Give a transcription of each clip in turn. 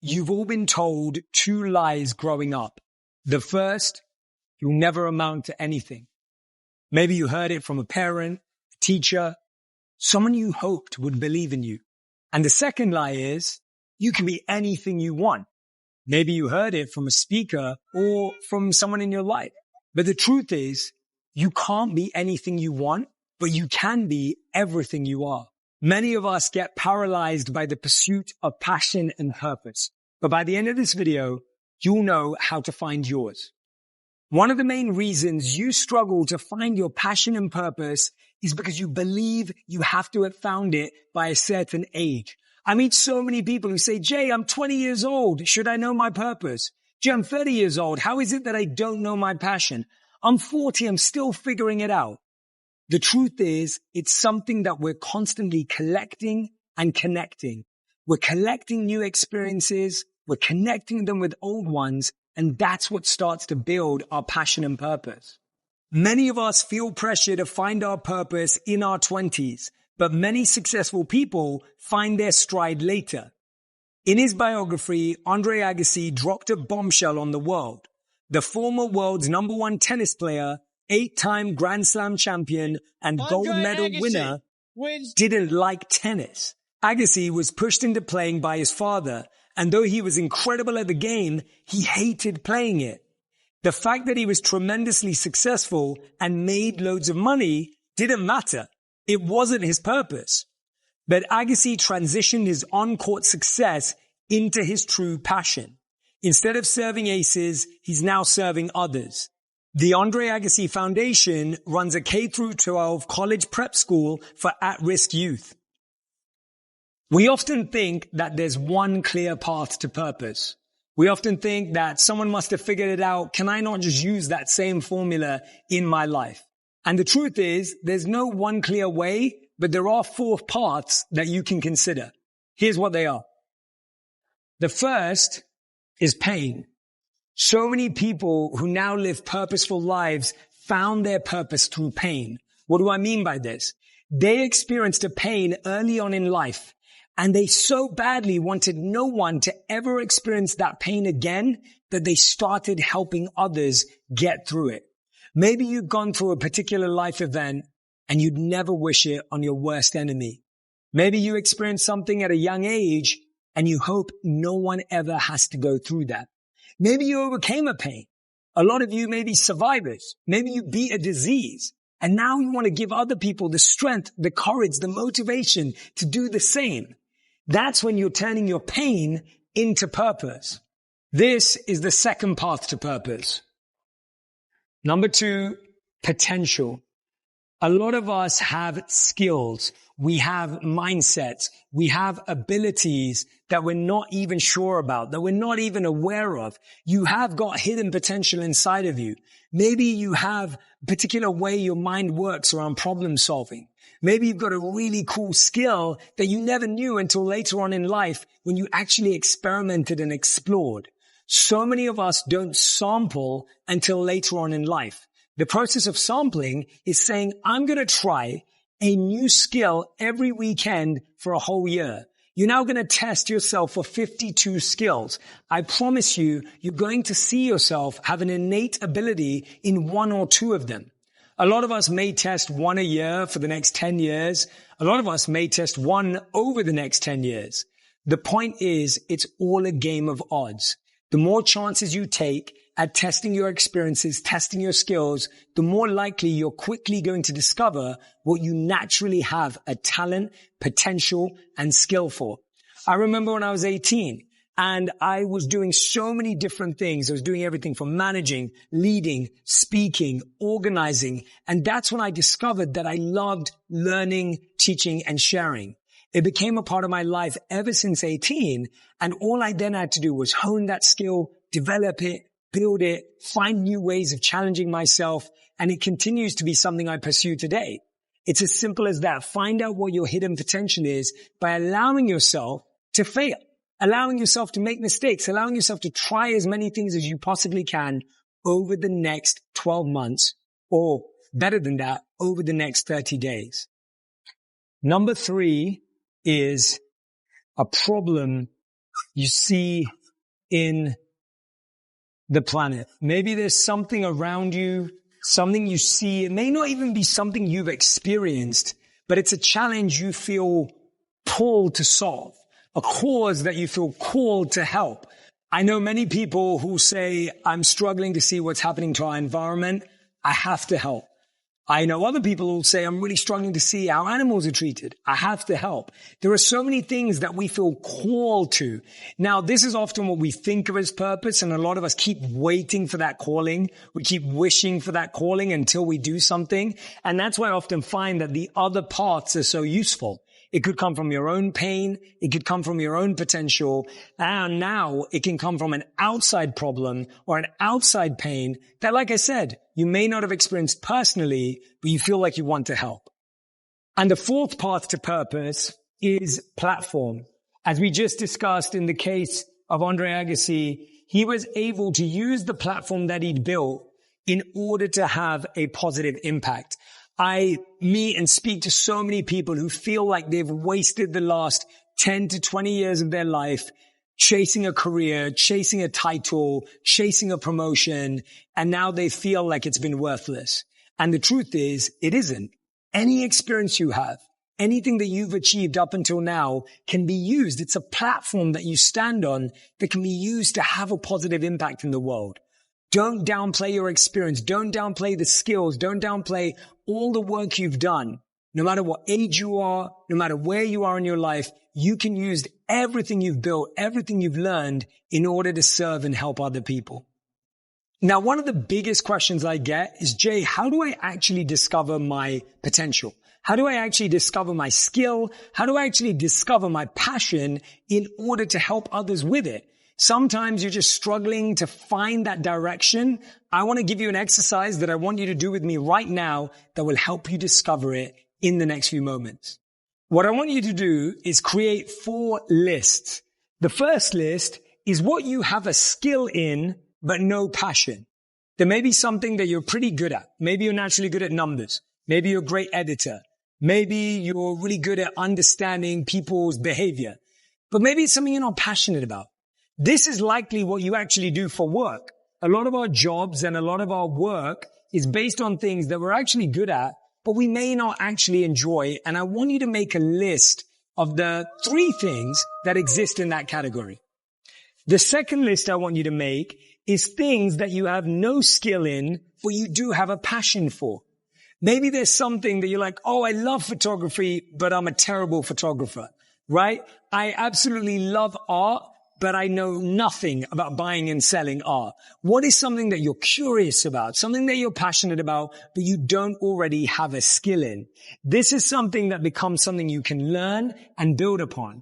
you've all been told two lies growing up. The first, you'll never amount to anything. Maybe you heard it from a parent, a teacher, someone you hoped would believe in you. And the second lie is, you can be anything you want. Maybe you heard it from a speaker or from someone in your life. But the truth is, you can't be anything you want, but you can be everything you are. Many of us get paralyzed by the pursuit of passion and purpose. But by the end of this video, you'll know how to find yours. One of the main reasons you struggle to find your passion and purpose is because you believe you have to have found it by a certain age. I meet so many people who say, Jay, I'm 20 years old. Should I know my purpose? Jay, I'm 30 years old. How is it that I don't know my passion? I'm 40. I'm still figuring it out. The truth is, it's something that we're constantly collecting and connecting. We're collecting new experiences. We're connecting them with old ones. And that's what starts to build our passion and purpose. Many of us feel pressure to find our purpose in our 20s, but many successful people find their stride later. In his biography, Andre Agassi dropped a bombshell on the world. The former world's #1 tennis player, 8-time Grand Slam champion, and gold medal winner didn't like tennis. Agassi was pushed into playing by his father, and though he was incredible at the game, he hated playing it. The fact that he was tremendously successful and made loads of money didn't matter. It wasn't his purpose. But Agassi transitioned his on-court success into his true passion. Instead of serving aces, he's now serving others. The Andre Agassi Foundation runs a K-12 college prep school for at-risk youth. We often think that there's one clear path to purpose. We often think that someone must have figured it out. Can I not just use that same formula in my life? And the truth is, there's no one clear way, but there are 4 paths that you can consider. Here's what they are. The first is pain. So many people who now live purposeful lives found their purpose through pain. What do I mean by this? They experienced a pain early on in life, and they so badly wanted no one to ever experience that pain again that they started helping others get through it. Maybe you've gone through a particular life event and you'd never wish it on your worst enemy. Maybe you experienced something at a young age and you hope no one ever has to go through that. Maybe you overcame a pain. A lot of you may be survivors. Maybe you beat a disease. And now you want to give other people the strength, the courage, the motivation to do the same. That's when you're turning your pain into purpose. This is the second path to purpose. Number 2, potential. A lot of us have skills. We have mindsets. We have abilities that we're not even sure about, that we're not even aware of. You have got hidden potential inside of you. Maybe you have a particular way your mind works around problem solving. Maybe you've got a really cool skill that you never knew until later on in life when you actually experimented and explored. So many of us don't sample until later on in life. The process of sampling is saying, I'm going to try a new skill every weekend for a whole year. You're now going to test yourself for 52 skills. I promise you, you're going to see yourself have an innate ability in 1 or 2 of them. A lot of us may test 1 a year for the next 10 years. A lot of us may test 1 over the next 10 years. The point is, it's all a game of odds. The more chances you take at testing your experiences, testing your skills, the more likely you're quickly going to discover what you naturally have a talent, potential, and skill for. I remember when I was 18 and I was doing so many different things. I was doing everything from managing, leading, speaking, organizing. And that's when I discovered that I loved learning, teaching, and sharing. It became a part of my life ever since 18. And all I then had to do was hone that skill, develop it, build it, find new ways of challenging myself. And it continues to be something I pursue today. It's as simple as that. Find out what your hidden potential is by allowing yourself to fail, allowing yourself to make mistakes, allowing yourself to try as many things as you possibly can over the next 12 months, or better than that, over the next 30 days. Number 3 is a problem you see in the planet. Maybe there's something around you, something you see. It may not even be something you've experienced, but it's a challenge you feel pulled to solve, a cause that you feel called to help. I know many people who say, I'm struggling to see what's happening to our environment. I have to help. I know other people who say, I'm really struggling to see how animals are treated. I have to help. There are so many things that we feel called to. Now, this is often what we think of as purpose, and a lot of us keep waiting for that calling. We keep wishing for that calling until we do something. And that's why I often find that the other parts are so useful. It could come from your own pain. It could come from your own potential. And now it can come from an outside problem or an outside pain that, like I said, you may not have experienced personally, but you feel like you want to help. And the fourth path to purpose is platform. As we just discussed in the case of Andre Agassi, he was able to use the platform that he'd built in order to have a positive impact. I meet and speak to so many people who feel like they've wasted the last 10 to 20 years of their life chasing a career, chasing a title, chasing a promotion, and now they feel like it's been worthless. And the truth is, it isn't. Any experience you have, anything that you've achieved up until now can be used. It's a platform that you stand on that can be used to have a positive impact in the world. Don't downplay your experience. Don't downplay the skills. Don't downplay all the work you've done. No matter what age you are, no matter where you are in your life, you can use everything you've built, everything you've learned in order to serve and help other people. Now, one of the biggest questions I get is, Jay, how do I actually discover my potential? How do I actually discover my skill? How do I actually discover my passion in order to help others with it? Sometimes you're just struggling to find that direction. I want to give you an exercise that I want you to do with me right now that will help you discover it in the next few moments. What I want you to do is create 4 lists. The first list is what you have a skill in, but no passion. There may be something that you're pretty good at. Maybe you're naturally good at numbers. Maybe you're a great editor. Maybe you're really good at understanding people's behavior. But maybe it's something you're not passionate about. This is likely what you actually do for work. A lot of our jobs and a lot of our work is based on things that we're actually good at, but we may not actually enjoy. And I want you to make a list of the 3 things that exist in that category. The second list I want you to make is things that you have no skill in, but you do have a passion for. Maybe there's something that you're like, oh, I love photography, but I'm a terrible photographer, right? I absolutely love art, but I know nothing about buying and selling art. What is something that you're curious about, something that you're passionate about, but you don't already have a skill in? This is something that becomes something you can learn and build upon.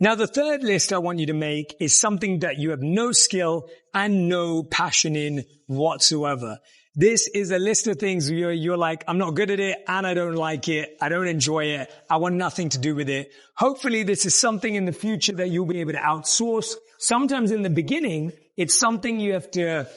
Now, the third list I want you to make is something that you have no skill and no passion in whatsoever. This is a list of things where you're like, I'm not good at it and I don't like it. I don't enjoy it. I want nothing to do with it. Hopefully this is something in the future that you'll be able to outsource. Sometimes in the beginning, it's something you have to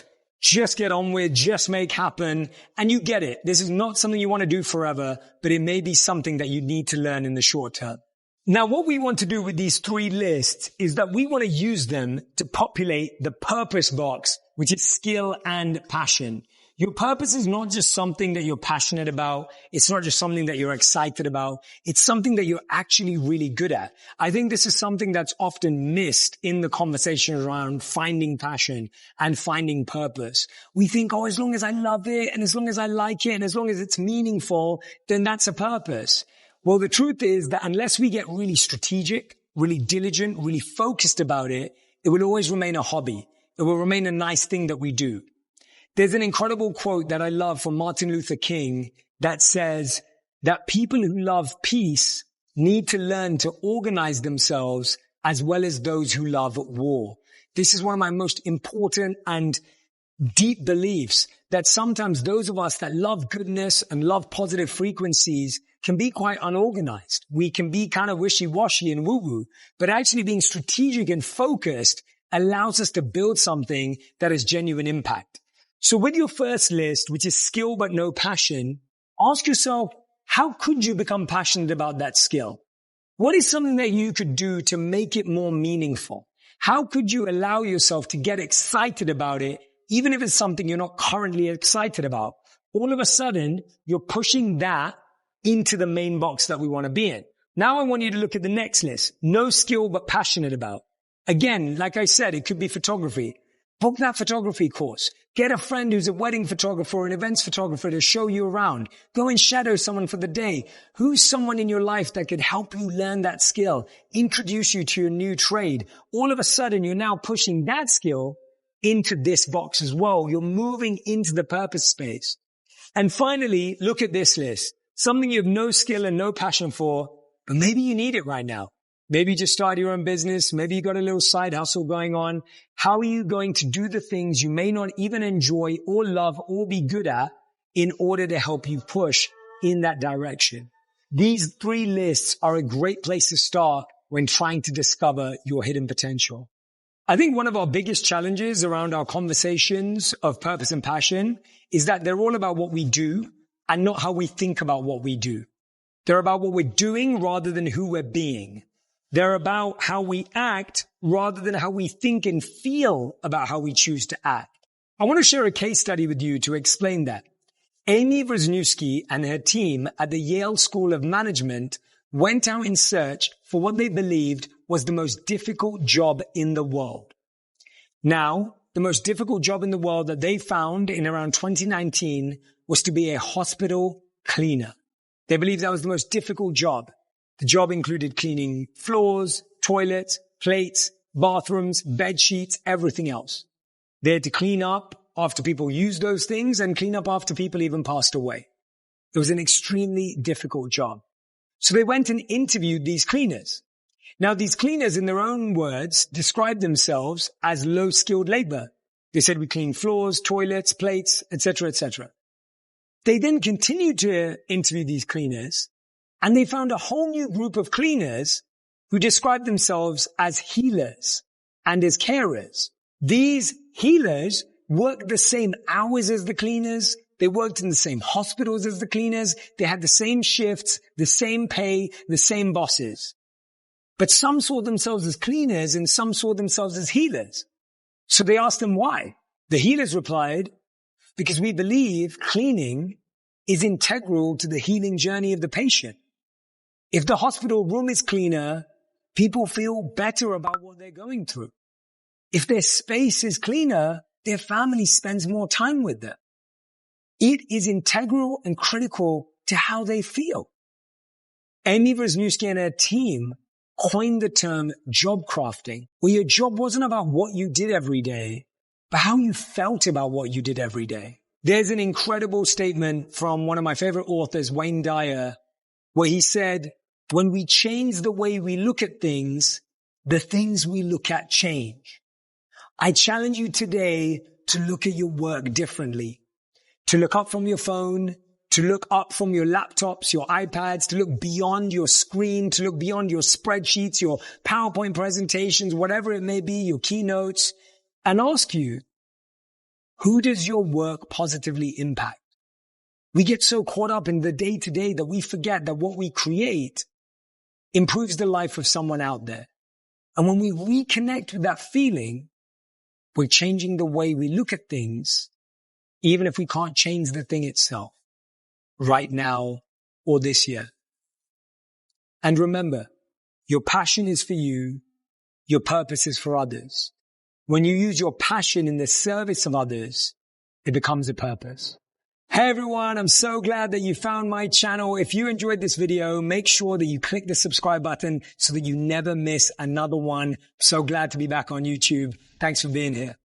just get on with, just make happen. And you get it. This is not something you want to do forever, but it may be something that you need to learn in the short term. Now, what we want to do with these 3 lists is that we want to use them to populate the purpose box, which is skill and passion. Your purpose is not just something that you're passionate about. It's not just something that you're excited about. It's something that you're actually really good at. I think this is something that's often missed in the conversation around finding passion and finding purpose. We think, oh, as long as I love it and as long as I like it and as long as it's meaningful, then that's a purpose. Well, the truth is that unless we get really strategic, really diligent, really focused about it, it will always remain a hobby. It will remain a nice thing that we do. There's an incredible quote that I love from Martin Luther King that says that people who love peace need to learn to organize themselves as well as those who love war. This is one of my most important and deep beliefs, that sometimes those of us that love goodness and love positive frequencies can be quite unorganized. We can be kind of wishy-washy and woo-woo, but actually being strategic and focused allows us to build something that has genuine impact. So with your first list, which is skill but no passion, ask yourself, how could you become passionate about that skill? What is something that you could do to make it more meaningful? How could you allow yourself to get excited about it, even if it's something you're not currently excited about? All of a sudden, you're pushing that into the main box that we want to be in. Now I want you to look at the next list. No skill, but passionate about. Again, like I said, it could be photography. Book that photography course. Get a friend who's a wedding photographer or an events photographer to show you around. Go and shadow someone for the day. Who's someone in your life that could help you learn that skill, introduce you to your new trade? All of a sudden, you're now pushing that skill into this box as well. You're moving into the purpose space. And finally, look at this list. Something you have no skill and no passion for, but maybe you need it right now. Maybe you just started your own business. Maybe you got a little side hustle going on. How are you going to do the things you may not even enjoy or love or be good at in order to help you push in that direction? These 3 lists are a great place to start when trying to discover your hidden potential. I think one of our biggest challenges around our conversations of purpose and passion is that they're all about what we do and not how we think about what we do. They're about what we're doing rather than who we're being. They're about how we act rather than how we think and feel about how we choose to act. I want to share a case study with you to explain that. Amy Wrzniewski and her team at the Yale School of Management went out in search for what they believed was the most difficult job in the world. Now, the most difficult job in the world that they found in around 2019 was to be a hospital cleaner. They believed that was the most difficult job. The job included cleaning floors, toilets, plates, bathrooms, bed sheets, everything else. They had to clean up after people used those things and clean up after people even passed away. It was an extremely difficult job. So they went and interviewed these cleaners. Now, these cleaners, in their own words, described themselves as low-skilled labor. They said we clean floors, toilets, plates, etc., etc. They then continued to interview these cleaners, and they found a whole new group of cleaners who described themselves as healers and as carers. These healers worked the same hours as the cleaners. They worked in the same hospitals as the cleaners. They had the same shifts, the same pay, the same bosses. But some saw themselves as cleaners and some saw themselves as healers. So they asked them why. The healers replied, because we believe cleaning is integral to the healing journey of the patient. If the hospital room is cleaner, people feel better about what they're going through. If their space is cleaner, their family spends more time with them. It is integral and critical to how they feel. Amy Wrzniewski and her team coined the term job crafting, where your job wasn't about what you did every day, but how you felt about what you did every day. There's an incredible statement from one of my favorite authors, Wayne Dyer, where he said, when we change the way we look at things, the things we look at change. I challenge you today to look at your work differently, to look up from your phone, to look up from your laptops, your iPads, to look beyond your screen, to look beyond your spreadsheets, your PowerPoint presentations, whatever it may be, your keynotes, and ask you, who does your work positively impact? We get so caught up in the day-to-day that we forget that what we create improves the life of someone out there. And when we reconnect with that feeling, we're changing the way we look at things, even if we can't change the thing itself right now or this year. And remember, your passion is for you. Your purpose is for others. When you use your passion in the service of others, it becomes a purpose. Hey everyone, I'm so glad that you found my channel. If you enjoyed this video, make sure that you click the subscribe button so that you never miss another one. So glad to be back on YouTube. Thanks for being here.